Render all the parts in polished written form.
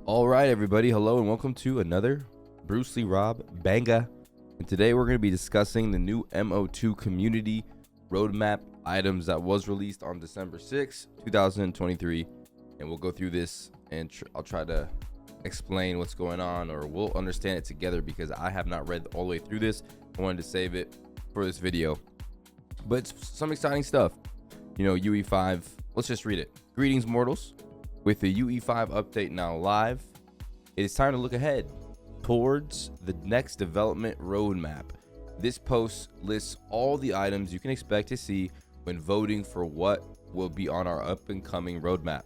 All right, everybody. Hello and welcome to another Bruceleerob Banga. And today we're going to be discussing the new MO2 community roadmap items that was released on December 6, 2023. And we'll go through this and I'll try to explain what's going on, or we'll understand it together because I have not read all the way through this. I wanted to save it for this video. But it's some exciting stuff. You know, UE5. Let's just read it. Greetings, mortals. With the UE5 update now live, it is time to look ahead towards the next development roadmap. This post lists all the items you can expect to see when voting for what will be on our up and coming roadmap,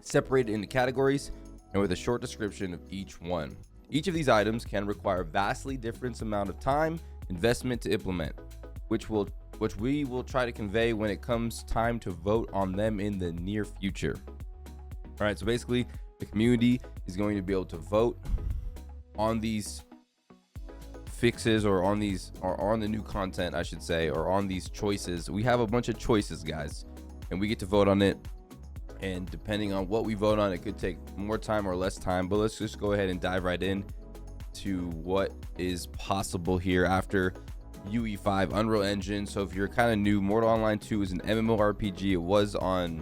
separated into categories and with a short description of each one. Each of these items can require vastly different amount of time investment to implement, which we will try to convey when it comes time to vote on them in the near future. All right, so basically the community is going to be able to vote on these fixes or on the new content, I should say, or on these choices. We have a bunch of choices, guys, and we get to vote on it. And depending on what we vote on, it could take more time or less time, but let's just go ahead and dive right in to what is possible here after UE5 Unreal Engine. So if you're kind of new, Mortal Online 2 is an MMORPG. It was on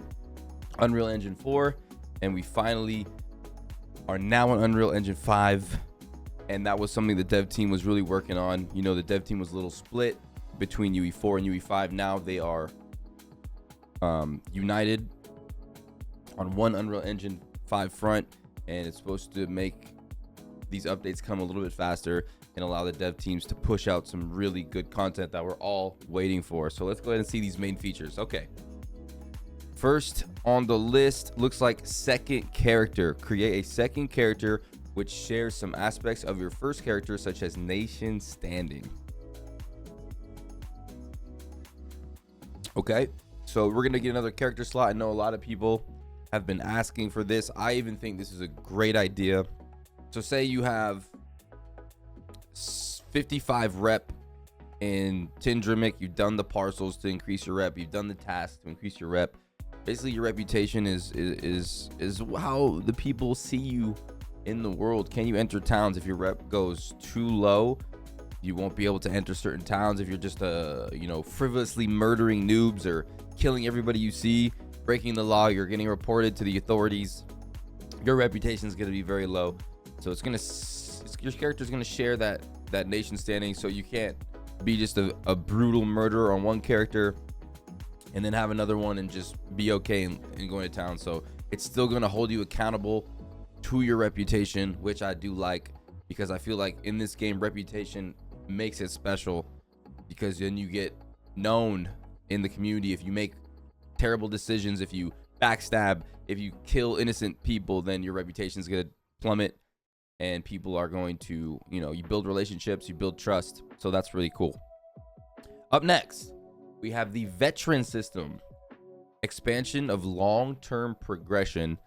Unreal Engine 4. And we finally are now on Unreal Engine 5. And that was something the dev team was really working on. You know, the dev team was a little split between UE4 and UE5. Now they are united on one Unreal Engine 5 front. And it's supposed to make these updates come a little bit faster and allow the dev teams to push out some really good content that we're all waiting for. So let's go ahead and see these main features. Okay. First on the list looks like second character. Create a second character which shares some aspects of your first character, such as nation standing. Okay, so we're gonna get another character slot. I know a lot of people have been asking for this. I even think this is a great idea. So say you have 55 rep in Tindremic, you've done the parcels to increase your rep, you've done the tasks to increase your rep. Basically, your reputation is how the people see you in the world. Can you enter towns? If your rep goes too low, you won't be able to enter certain towns. If you're just frivolously murdering noobs or killing everybody you see, breaking the law, you're getting reported to the authorities, your reputation is going to be very low. So your character is going to share that nation standing. So you can't be just a brutal murderer on one character and then have another one and just be okay and going to town. So it's still going to hold you accountable to your reputation, which I do like, because I feel like in this game, reputation makes it special, because then you get known in the community. If you make terrible decisions, if you backstab, if you kill innocent people, then your reputation is going to plummet, and people are going to, you build relationships, you build trust. So that's really cool. Up next, we have the veteran system. Expansion of long-term progression,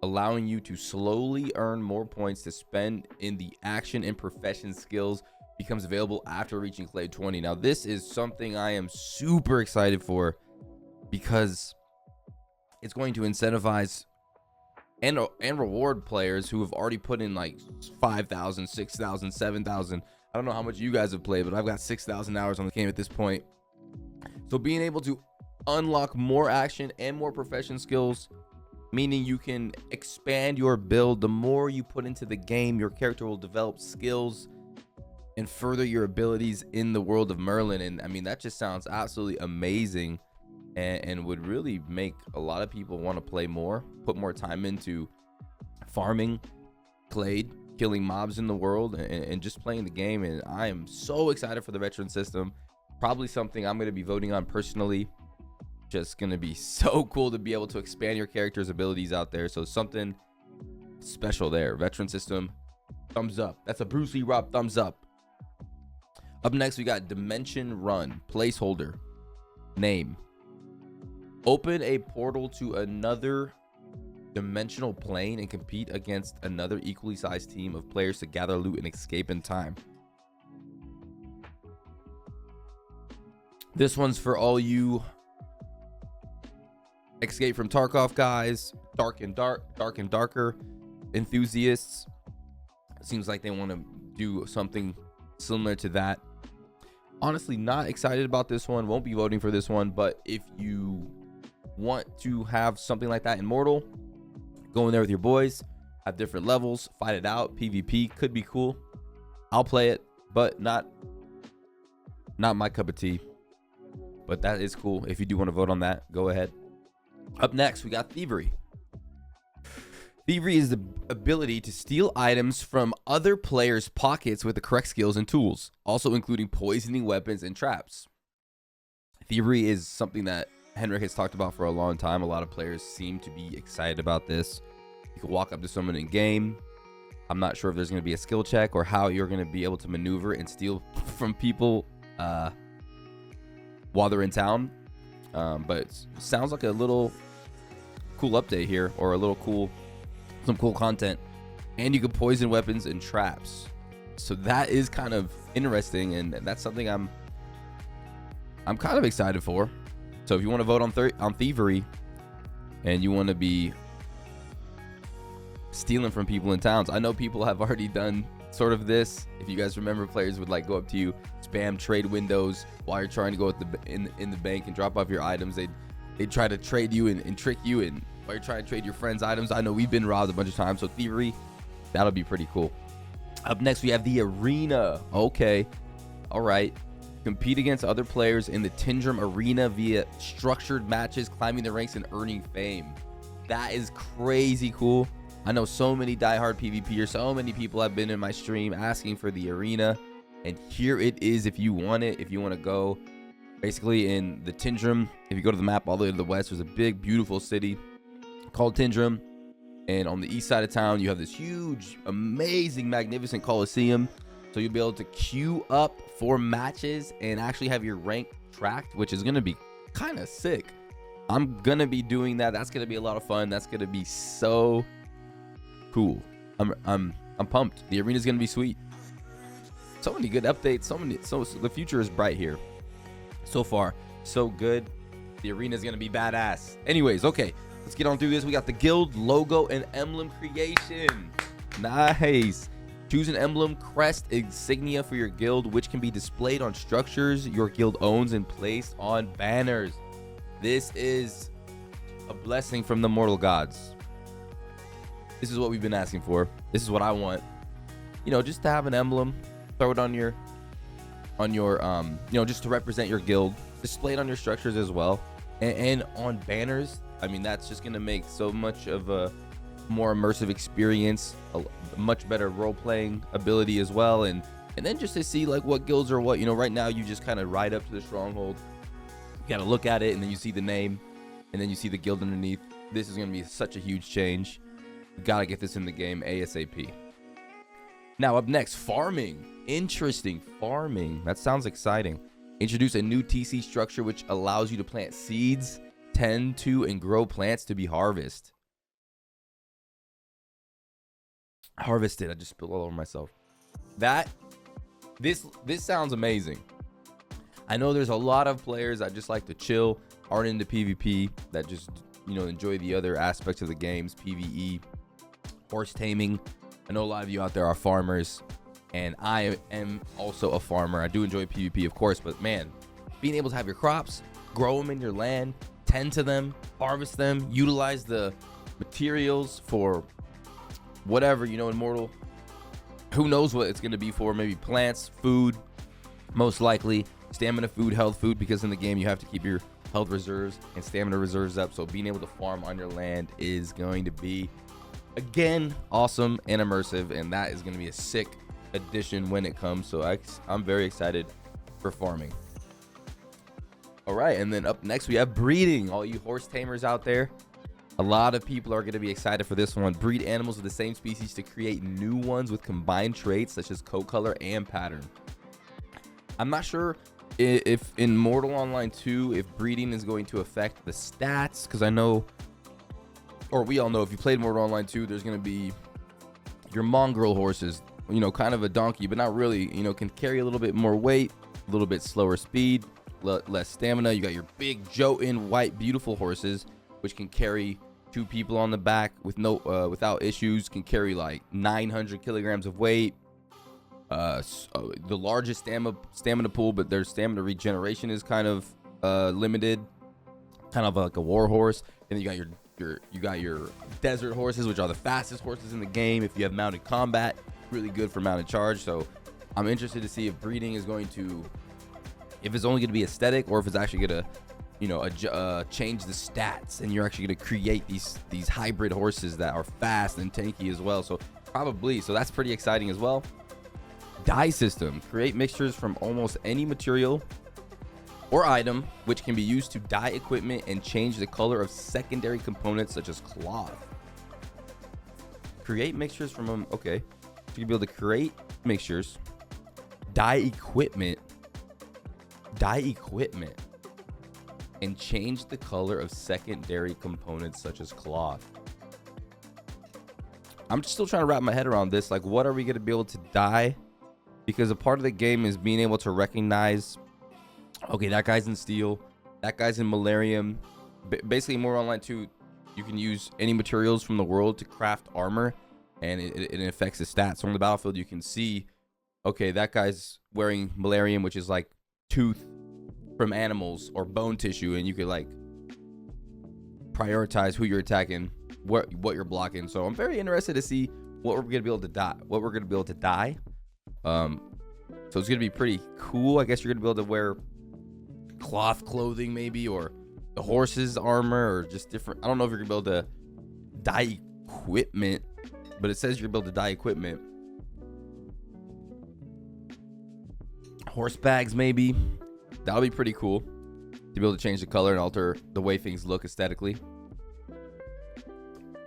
allowing you to slowly earn more points to spend in the action and profession skills, becomes available after reaching Clay 20. Now, this is something I am super excited for, because it's going to incentivize and reward players who have already put in like 5,000, 6,000, 7,000. I don't know how much you guys have played, but I've got 6,000 hours on the game at this point. So being able to unlock more action and more profession skills, meaning you can expand your build. The more you put into the game, your character will develop skills and further your abilities in the world of Merlin. And I mean, that just sounds absolutely amazing, and would really make a lot of people want to play more, put more time into farming, Clade, killing mobs in the world, and just playing the game. And I am so excited for the veteran system. Probably something I'm going to be voting on personally. Just going to be so cool to be able to expand your character's abilities out there. So something special there. Veteran system, thumbs up. That's a Bruceleerob thumbs up. Up next, we got Dimension Run. Placeholder. Name. Open a portal to another dimensional plane and compete against another equally sized team of players to gather loot and escape in time. This one's for all you Escape from Tarkov guys, Dark and Darker. enthusiasts. It seems like they want to do something similar to that. Honestly, not excited about this one. Won't be voting for this one. But if you want to have something like that in Mortal, go in there with your boys, have different levels, fight it out. PvP could be cool. I'll play it, but not my cup of tea. But that is cool. If you do want to vote on that, go ahead. Up next, we got Thievery. Thievery is the ability to steal items from other players' pockets with the correct skills and tools, also including poisoning weapons and traps. Thievery is something that Henrik has talked about for a long time. A lot of players seem to be excited about this. You can walk up to someone in game. I'm not sure if there's going to be a skill check or how you're going to be able to maneuver and steal from people while they're in town. But it sounds like a little cool update here, or a little cool, some cool content. And you can poison weapons and traps. So that is kind of interesting, and that's something I'm kind of excited for. So if you want to vote on Thievery and you want to be stealing from people in towns, I know people have already done sort of this. If you guys remember, players would like go up to you, spam trade windows while you're trying to go in the bank and drop off your items. They'd try to trade you and trick you, and while you're trying to trade your friends' items. I know we've been robbed a bunch of times. So Thievery, that'll be pretty cool. Up next, we have the Arena. Okay, all right. Compete against other players in the Tindrum Arena via structured matches, climbing the ranks and earning fame. That is crazy cool. I know so many diehard PvPers, so many people have been in my stream asking for the Arena, and here it is. If you want it, if you want to go, basically in the Tindrum, if you go to the map all the way to the west, there's a big, beautiful city called Tindrum, and on the east side of town, you have this huge, amazing, magnificent Coliseum. So you'll be able to queue up for matches and actually have your rank tracked, which is going to be kind of sick. I'm going to be doing that. That's going to be a lot of fun. That's going to be so cool. I'm pumped. The arena is going to be sweet. So many good updates. So the future is bright here. So far, so good. The arena is going to be badass. Anyways, okay, let's get on through this. We got the guild logo and emblem creation. Nice. Choose an emblem, crest, insignia for your guild, which can be displayed on structures your guild owns and placed on banners. This is a blessing from the mortal gods. This is what we've been asking for. This is what I want. You know, just to have an emblem, throw it on your just to represent your guild. Display it on your structures as well, and on banners. I mean, that's just gonna make so much of a more immersive experience, a much better role-playing ability as well, and then just to see like what guilds are what. You know, right now you just kind of ride up to the stronghold, you gotta look at it, and then you see the name, and then you see the guild underneath. This is gonna be such a huge change. We gotta get this in the game ASAP. Now up next, farming. Interesting. Farming, that sounds exciting. Introduce a new TC structure which allows you to plant seeds, tend to and grow plants to be harvested. I just spilled all over myself. This sounds amazing. I know there's a lot of players that just like to chill, aren't into PvP, that just, you know, enjoy the other aspects of the games, PvE, horse taming. I know a lot of you out there are farmers, and I am also a farmer. I do enjoy PvP, of course, but man, being able to have your crops, grow them in your land, tend to them, harvest them, utilize the materials for whatever, you know, Immortal, who knows what it's going to be for. Maybe plants, food, most likely stamina food, health food, because in the game you have to keep your health reserves and stamina reserves up. So being able to farm on your land is going to be, again, awesome and immersive, and that is going to be a sick addition when it comes. So I'm very excited for farming. All right, and then up next we have breeding. All you horse tamers out there, a lot of people are going to be excited for this one. Breed animals of the same species to create new ones with combined traits such as coat color and pattern. I'm not sure if in Mortal Online 2, if breeding is going to affect the stats, because I know, or we all know, if you played Mortal Online 2, there's going to be your mongrel horses, you know, kind of a donkey, but not really, you know, can carry a little bit more weight, a little bit slower speed, less stamina. You got your big Jotun white beautiful horses, which can carry 2 people on the back with no without issues. Can carry like 900 kilograms of weight. The largest stamina pool, but their stamina regeneration is kind of limited, kind of like a war horse. And then you got your desert horses, which are the fastest horses in the game. If you have mounted combat, really good for mounted charge. So I'm interested to see if breeding is going to, if it's only going to be aesthetic, or if it's actually going to, you know, change the stats, and you're actually going to create these hybrid horses that are fast and tanky as well. So probably, so that's pretty exciting as well. Dye system: create mixtures from almost any material or item, which can be used to dye equipment and change the color of secondary components such as cloth. Create mixtures from them. Okay, so you'll be able to create mixtures, dye equipment, and change the color of secondary components such as cloth. I'm still trying to wrap my head around this. Like, what are we going to be able to dye? Because a part of the game is being able to recognize, okay, that guy's in steel, that guy's in malarium. Basically, more online too, you can use any materials from the world to craft armor, and it affects the stats. So on the battlefield, you can see, okay, that guy's wearing malarium, which is like tooth from animals or bone tissue, and you could like prioritize who you're attacking, what you're blocking. So I'm very interested to see what we're gonna be able to dye, so it's gonna be pretty cool. I guess you're gonna be able to wear cloth clothing maybe, or the horse's armor, or just different. I don't know if you're gonna be able to dye equipment, but it says you're able to dye equipment. Horse bags maybe. That'll be pretty cool to be able to change the color and alter the way things look aesthetically.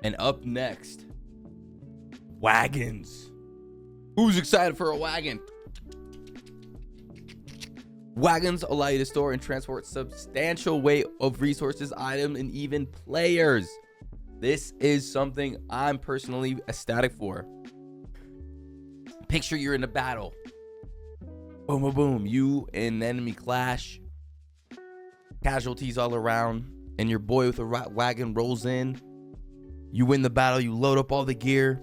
And up next, wagons. Who's excited for a wagon? Wagons allow you to store and transport substantial weight of resources, items, and even players. This is something I'm personally ecstatic for. Picture you're in a battle. Boom, boom, boom. You and the enemy clash. Casualties all around. And your boy with a wagon rolls in. You win the battle. You load up all the gear.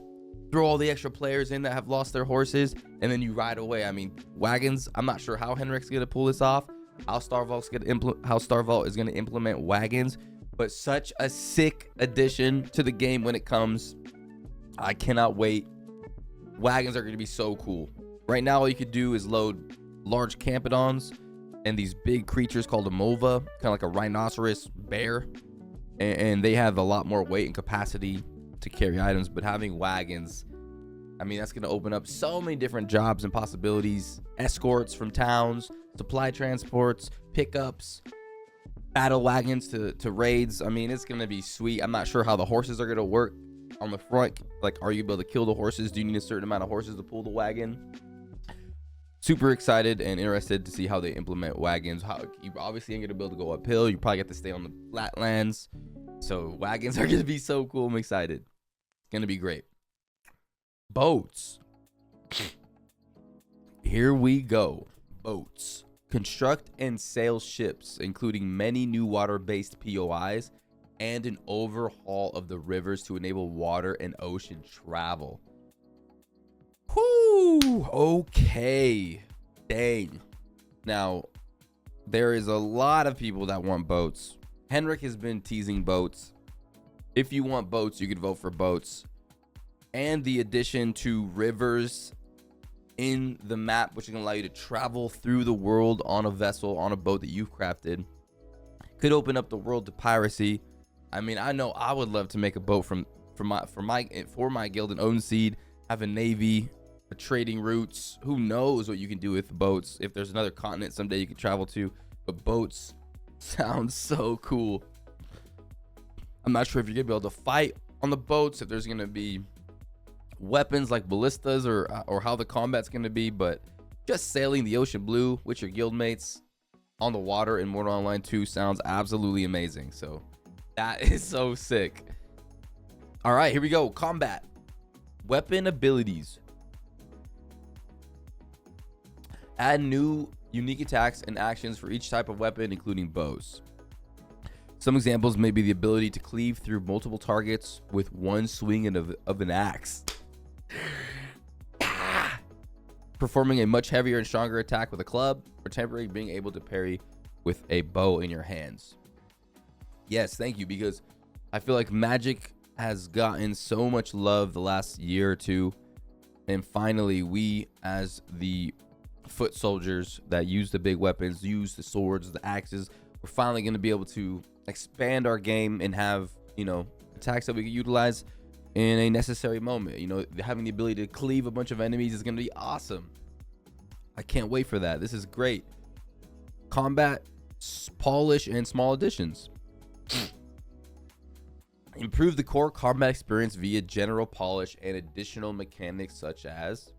Throw all the extra players in that have lost their horses. And then you ride away. I mean, wagons. I'm not sure how Henrik's going to pull this off. How Starvault is going to implement wagons. But such a sick addition to the game when it comes. I cannot wait. Wagons are going to be so cool. Right now, all you could do is load large campodons and these big creatures called a mova, kind of like a rhinoceros bear. And they have a lot more weight and capacity to carry items. But having wagons, I mean, that's going to open up so many different jobs and possibilities. Escorts from towns, supply transports, pickups, battle wagons to raids. I mean, it's going to be sweet. I'm not sure how the horses are going to work on the front. Like, are you able to kill the horses? Do you need a certain amount of horses to pull the wagon? Super excited and interested to see how they implement wagons. How you obviously ain't gonna be able to go uphill. You probably get to stay on the flatlands. So wagons are gonna be so cool. I'm excited. It's gonna be great. Boats. Here we go. Boats. Construct and sail ships, including many new water-based POIs and an overhaul of the rivers to enable water and ocean travel. Whoo! Okay. Dang. Now, there is a lot of people that want boats. Henrik has been teasing boats. If you want boats, you could vote for boats. And the addition to rivers in the map, which is going to allow you to travel through the world on a vessel, on a boat that you've crafted, could open up the world to piracy. I mean, I know I would love to make a boat for my guild and own seed, have a navy, trading routes. Who knows what you can do with boats? If there's another continent someday you can travel to, but boats sound so cool. I'm not sure if you're gonna be able to fight on the boats, if there's gonna be weapons like ballistas, or how the combat's gonna be, but just sailing the ocean blue with your guildmates on the water in Mortal Online 2 sounds absolutely amazing. So that is so sick. All right, here we go. Combat. Weapon abilities. Add new unique attacks and actions for each type of weapon, including bows. Some examples may be the ability to cleave through multiple targets with one swing of an axe. Performing a much heavier and stronger attack with a club, or temporarily being able to parry with a bow in your hands. Yes, thank you, because I feel like Magic has gotten so much love the last year or two, and finally we, as the foot soldiers that use the big weapons, use the swords, the axes, we're finally going to be able to expand our game and have, you know, attacks that we can utilize in a necessary moment. You know, having the ability to cleave a bunch of enemies is going to be awesome. I can't wait for that. This is great. Combat, polish, and small additions. Improve the core combat experience via general polish and additional mechanics such as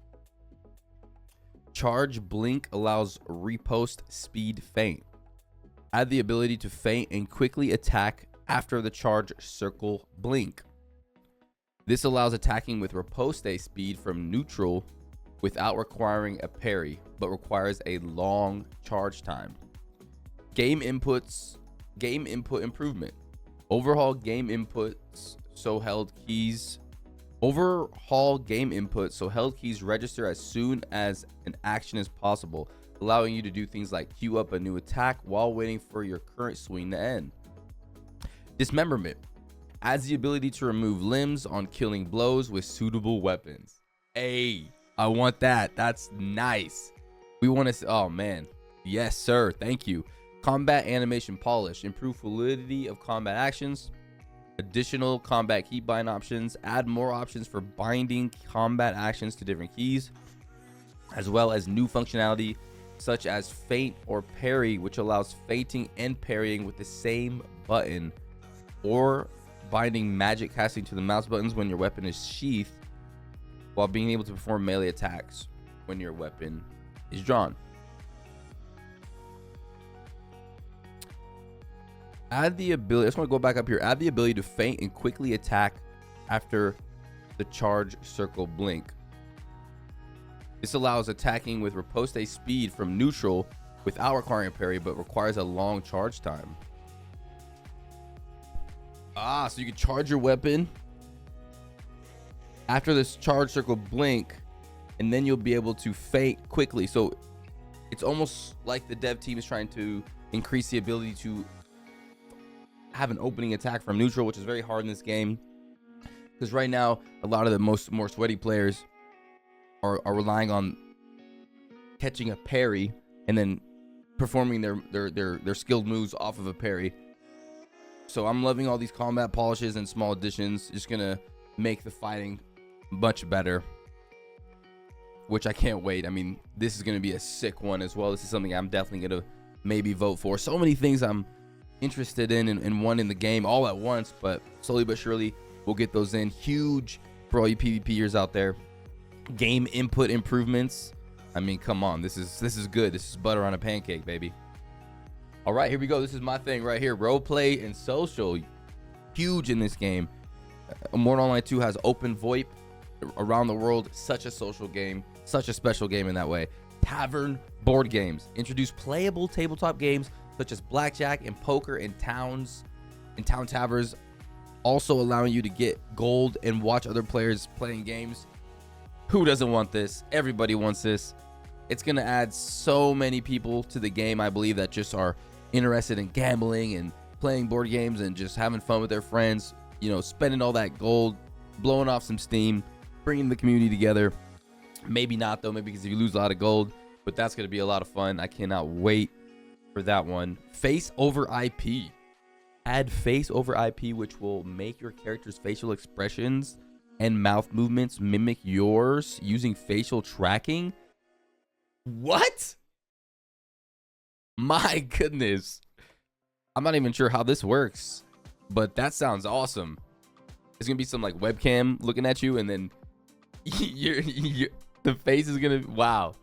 charge blink allows riposte speed feint. Add the ability to feint and quickly attack after the charge circle blink. This allows attacking with riposte speed from neutral without requiring a parry, but requires a long charge time. Game input improvement. Overhaul game inputs so held keys register as soon as an action is possible, allowing you to do things like queue up a new attack while waiting for your current swing to end. Dismemberment adds the ability to remove limbs on killing blows with suitable weapons. Hey, I want that. That's nice. We want to. Oh man, yes sir. Thank you. Combat animation polish. Improve fluidity of combat actions. Additional combat keybind options. Add more options for binding combat actions to different keys, as well as new functionality such as feint or parry, which allows feinting and parrying with the same button, or binding magic casting to the mouse buttons when your weapon is sheathed, while being able to perform melee attacks when your weapon is drawn. Add the ability, I just want to go back up here. Add the ability to feint and quickly attack after the charge circle blink. This allows attacking with riposte speed from neutral without requiring a parry, but requires a long charge time. So you can charge your weapon after this charge circle blink, and then you'll be able to feint quickly. So it's almost like the dev team is trying to increase the ability to have an opening attack from neutral, which is very hard in this game, because right now a lot of the more sweaty players are relying on catching a parry and then performing their skilled moves off of a parry. So I'm loving all these combat polishes and small additions. Just gonna make the fighting much better, which I can't wait. I mean, this is gonna be a sick one as well. This is something I'm definitely gonna maybe vote for. So many things I'm interested in one in the game all at once, but slowly but surely we'll get those in. Huge for all you PvPers out there. Game input improvements. I mean, come on, this is good. This is butter on a pancake, baby. All right, here we go. This is my thing right here. Roleplay and social. Huge in this game. Immortal Online 2 has open VoIP around the world. Such a social game. Such a special game in that way. Tavern board games. Introduce playable tabletop games such as blackjack and poker in town taverns. Also allowing you to get gold and watch other players playing games. Who doesn't want this? Everybody wants this. It's going to add so many people to the game, I believe, that just are interested in gambling and playing board games and just having fun with their friends, you know, spending all that gold, blowing off some steam, bringing the community together. Maybe not though, maybe because you lose a lot of gold, but that's going to be a lot of fun. I cannot wait for that one. Face over IP. Add face over IP, which will make your character's facial expressions and mouth movements mimic yours using facial tracking. What? My goodness. I'm not even sure how this works, but that sounds awesome. It's gonna be some like webcam looking at you, and then the face is gonna, wow,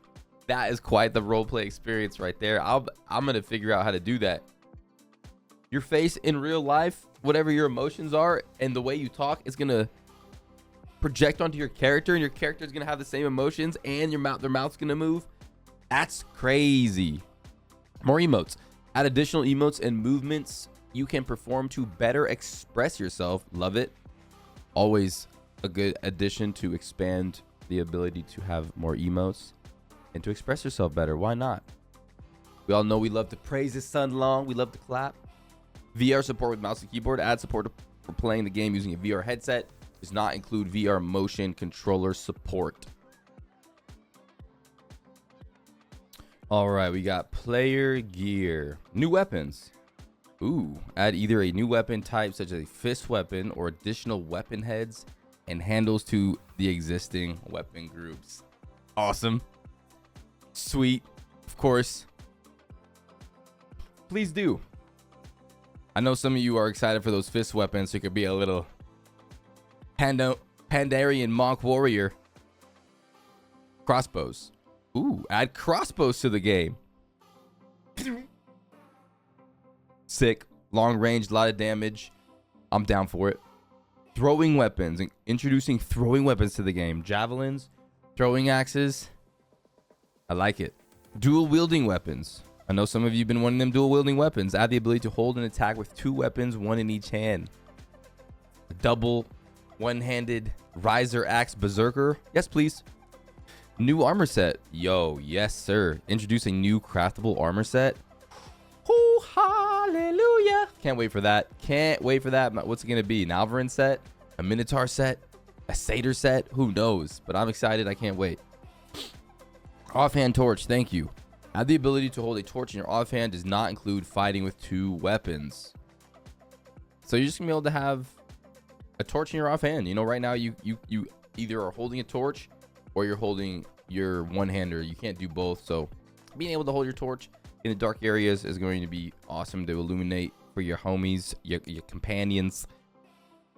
that is quite the roleplay experience right there. I'm gonna figure out how to do that. Your face in real life, whatever your emotions are and the way you talk, is gonna project onto your character, and your character is gonna have the same emotions, and their mouth's gonna move. That's crazy. More emotes. Add additional emotes and movements you can perform to better express yourself. Love it. Always a good addition to expand the ability to have more emotes and to express yourself better. Why not? We all know we love to praise the sun long. We love to clap. VR support with mouse and keyboard. Add support for playing the game using a VR headset. Does not include VR motion controller support. All right, we got player gear. New weapons. Ooh, add either a new weapon type such as a fist weapon or additional weapon heads and handles to the existing weapon groups. Awesome. Sweet. Of course. Please do. I know some of you are excited for those fist weapons, so it could be a little Pandarian Monk Warrior. Crossbows. Ooh, add crossbows to the game. Sick. Long range, a lot of damage. I'm down for it. Throwing weapons. Introducing throwing weapons to the game. Javelins, throwing axes. I like it. Dual wielding weapons. I know some of you have been wanting them dual wielding weapons. Add the ability to hold and attack with 2 weapons, 1 in each hand. A double one-handed riser axe berserker. Yes, please. New armor set. Yo, yes, sir. Introduce a new craftable armor set. Oh, hallelujah. Can't wait for that. Can't wait for that. What's it going to be? An Alvarin set? A Minotaur set? A Satyr set? Who knows? But I'm excited. I can't wait. Offhand torch. Thank you. Add the ability to hold a torch in your offhand. Does not include fighting with 2 weapons. So you're just going to be able to have a torch in your offhand. You know, right now you either are holding a torch or you're holding your one-hander. You can't do both. So being able to hold your torch in the dark areas is going to be awesome to illuminate for your homies, your companions,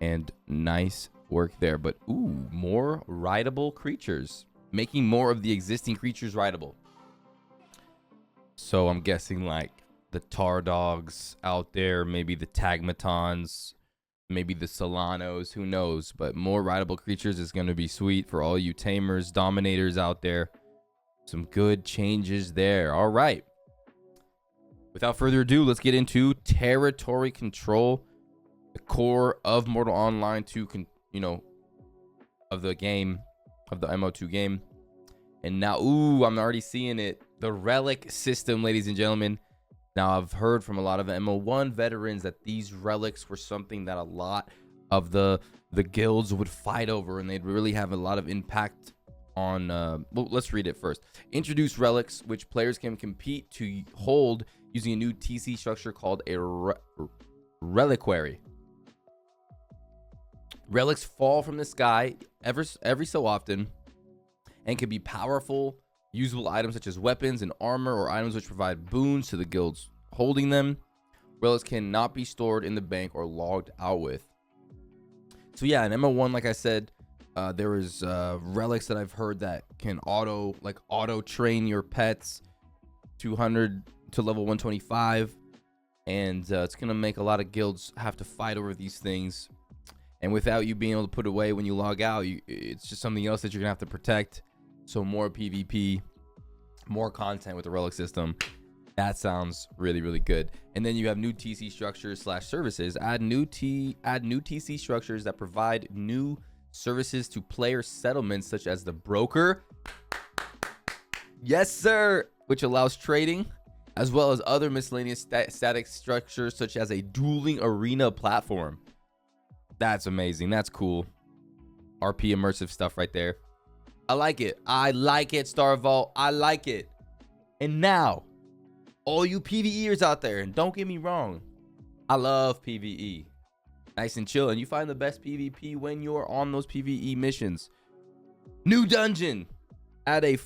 and nice work there. But ooh, more rideable creatures, making more of the existing creatures rideable. So I'm guessing like the tar dogs out there, maybe the tagmatons, maybe the Solanos, who knows? But more rideable creatures is going to be sweet for all you tamers, dominators out there. Some good changes there. All right. Without further ado, let's get into territory control, the core of Mortal Online 2, of the game, of the MO2 game. And now, ooh, I'm already seeing it. The relic system, ladies and gentlemen. Now, I've heard from a lot of MO1 veterans that these relics were something that a lot of the guilds would fight over, and they'd really have a lot of impact on... well, let's read it first. Introduce relics, which players can compete to hold using a new TC structure called a reliquary. Relics fall from the sky every so often and can be powerful, usable items such as weapons and armor, or items which provide boons to the guilds holding them. Relics cannot be stored in the bank or logged out with. So yeah, in MO1, like I said, there is relics that I've heard that can auto train your pets 200 to level 125, and it's gonna make a lot of guilds have to fight over these things, and without you being able to put away when you log out, it's just something else that you're gonna have to protect. So more PvP, more content with the relic system. That sounds really, really good. And then you have new TC structures / services. Add new TC structures that provide new services to player settlements, such as the broker. Yes, sir. Which allows trading, as well as other miscellaneous static structures, such as a dueling arena platform. That's amazing. That's cool. RP immersive stuff right there. I like it. I like it, Star Vault. I like it. And now, all you PvEers out there, and don't get me wrong, I love PvE. Nice and chill, and you find the best PvP when you're on those PvE missions. New dungeon. Add a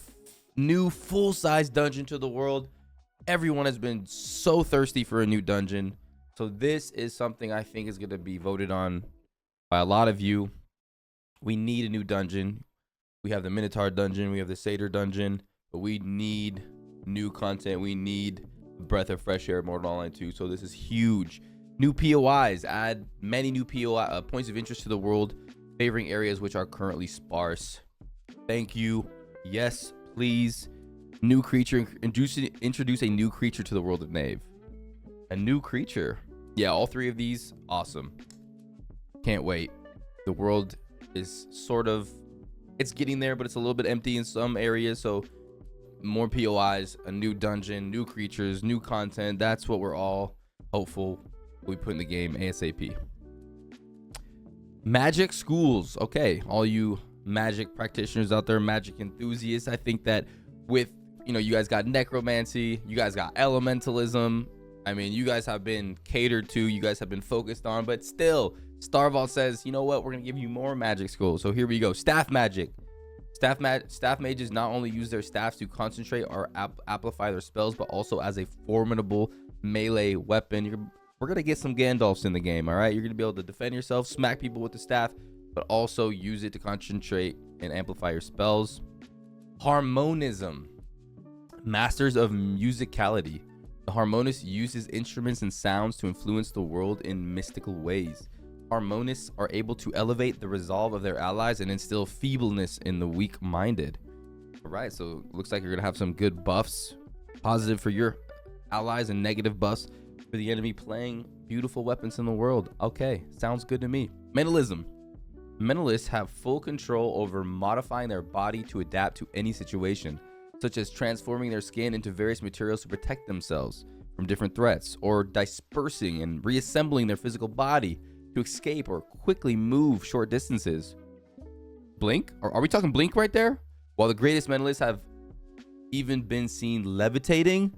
new full-size dungeon to the world. Everyone has been so thirsty for a new dungeon. So this is something I think is going to be voted on by a lot of you. We need a new dungeon. We have the Minotaur dungeon, we have the Satyr dungeon, but we need new content. We need a breath of fresh air at Mortal Online 2. So this is huge. New POIs. Add many new POI points of interest to the world, favoring areas which are currently sparse. Thank you. Yes, please. New creature. Introduce a new creature to the world of Knave. A new creature. Yeah, all three of these, awesome. Can't wait. The world is sort of, it's getting there, but it's a little bit empty in some areas. So more POIs, a new dungeon, new creatures, new content. That's what we're all hopeful we put in the game ASAP. Magic schools. Okay, all you magic practitioners out there, magic enthusiasts. I think that with, you know, you guys got necromancy, you guys got elementalism. I mean, you guys have been catered to, you guys have been focused on, but still, Star Vault says, you know what, we're gonna give you more magic schools. So here we go. Staff magic. Staff mages not only use their staffs to concentrate or amplify their spells, but also as a formidable melee weapon. We're gonna get some Gandalfs in the game, all right? You're gonna be able to defend yourself, smack people with the staff, but also use it to concentrate and amplify your spells. Harmonism. Masters of musicality. The harmonist uses instruments and sounds to influence the world in mystical ways. Harmonists are able to elevate the resolve of their allies and instill feebleness in the weak-minded. All right, so looks like you're gonna have some good buffs, positive for your allies and negative buffs for the enemy, playing beautiful weapons in the world. Okay, sounds good to me. Mentalism. Mentalists have full control over modifying their body to adapt to any situation, such as transforming their skin into various materials to protect themselves from different threats, or dispersing and reassembling their physical body to escape or quickly move short distances. Blink? Are we talking Blink right there? While the greatest mentalists have even been seen levitating.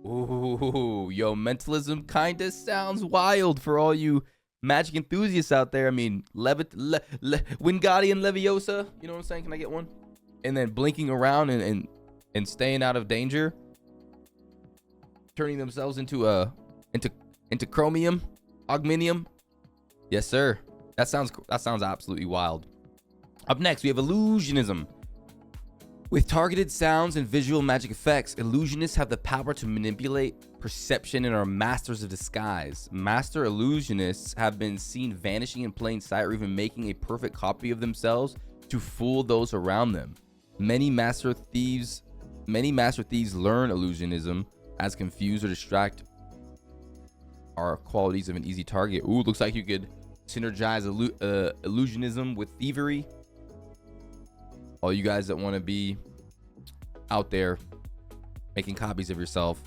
Ooh, yo, mentalism kinda sounds wild for all you magic enthusiasts out there. I mean, Wingardium Leviosa, you know what I'm saying? Can I get one? And then blinking around and staying out of danger, turning themselves into chromium, augminium. Yes, sir. That sounds absolutely wild. Up next, we have illusionism. With targeted sounds and visual magic effects, illusionists have the power to manipulate perception and are masters of disguise. Master illusionists have been seen vanishing in plain sight or even making a perfect copy of themselves to fool those around them. Many master thieves learn illusionism as confuse or distract are qualities of an easy target. Ooh, looks like you could synergize illusionism with thievery. All you guys that want to be out there making copies of yourself,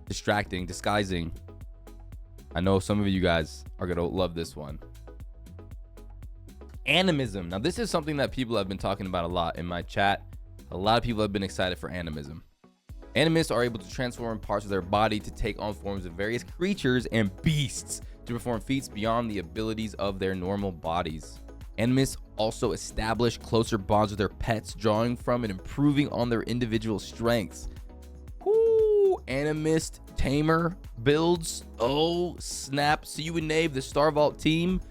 distracting, disguising. I know some of you guys are going to love this one. Animism. Now, this is something that people have been talking about a lot in my chat. A lot of people have been excited for animism. Animists are able to transform parts of their body to take on forms of various creatures and beasts to perform feats beyond the abilities of their normal bodies. Animists also establish closer bonds with their pets, drawing from and improving on their individual strengths. Whoo, animist tamer builds. Oh, snap. See you and Nave, the Star Vault team.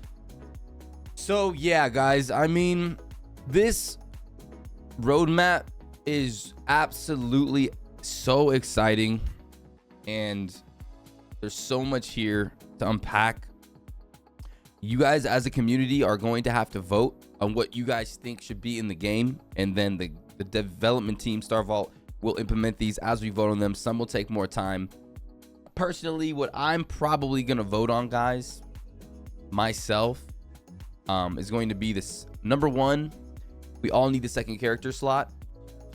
So, yeah, guys, I mean, this roadmap is absolutely so exciting, and there's so much here to unpack. You guys as a community are going to have to vote on what you guys think should be in the game, and then the development team, Star Vault, will implement these as we vote on them. Some will take more time. Personally, what I'm probably going to vote on, guys, myself, is going to be this. Number one, we all need the second character slot.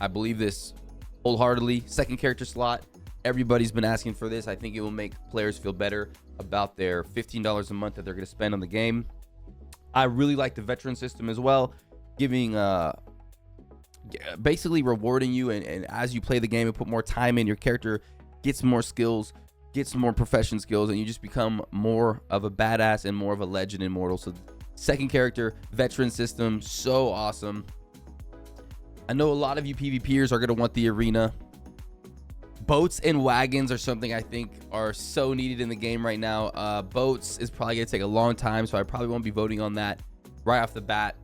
I believe this wholeheartedly. Second character slot. Everybody's been asking for this. I think it will make players feel better about their $15 a month that they're going to spend on the game. I really like the veteran system as well, giving basically rewarding you, and as you play the game and put more time in, your character gets more skills, gets more profession skills, and you just become more of a badass and more of a legend immortal. So second character, veteran system, so awesome. I know a lot of you PvPers are going to want the arena. Boats and wagons are something I think are so needed in the game right now. Boats is probably going to take a long time, so I probably won't be voting on that right off the bat.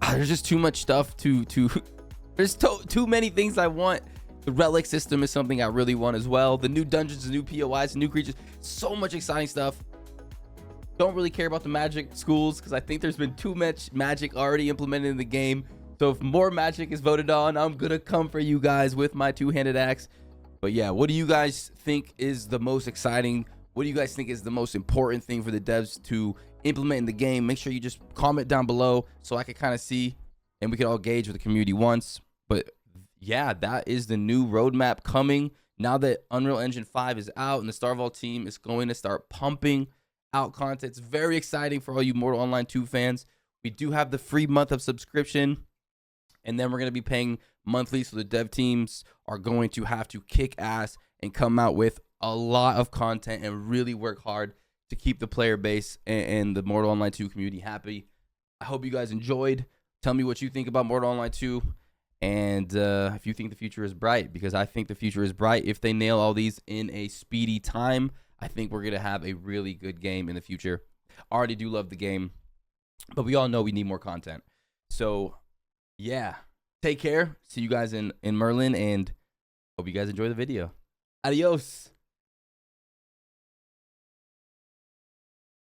There's just too much stuff there's too many things I want. The relic system is something I really want as well. The new dungeons, the new POIs, the new creatures, so much exciting stuff. Don't really care about the magic schools because I think there's been too much magic already implemented in the game. So if more magic is voted on, I'm gonna come for you guys with my two-handed axe. But yeah, what do you guys think is the most exciting? What do you guys think is the most important thing for the devs to implement in the game? Make sure you just comment down below so I can kind of see and we can all gauge what the community wants. But yeah, that is the new roadmap coming now that Unreal Engine 5 is out and the Star Vault team is going to start pumping out content. It's very exciting for all you Mortal Online 2 fans. We do have the free month of subscription, and then we're going to be paying monthly, so the dev teams are going to have to kick ass and come out with a lot of content and really work hard to keep the player base and the Mortal Online 2 community happy. I hope you guys enjoyed. Tell me what you think about Mortal Online 2, and if you think the future is bright, because I think the future is bright. If they nail all these in a speedy time, I think we're going to have a really good game in the future. I already do love the game, but we all know we need more content. So, yeah. Take care. See you guys in Merlin, and hope you guys enjoy the video. Adios.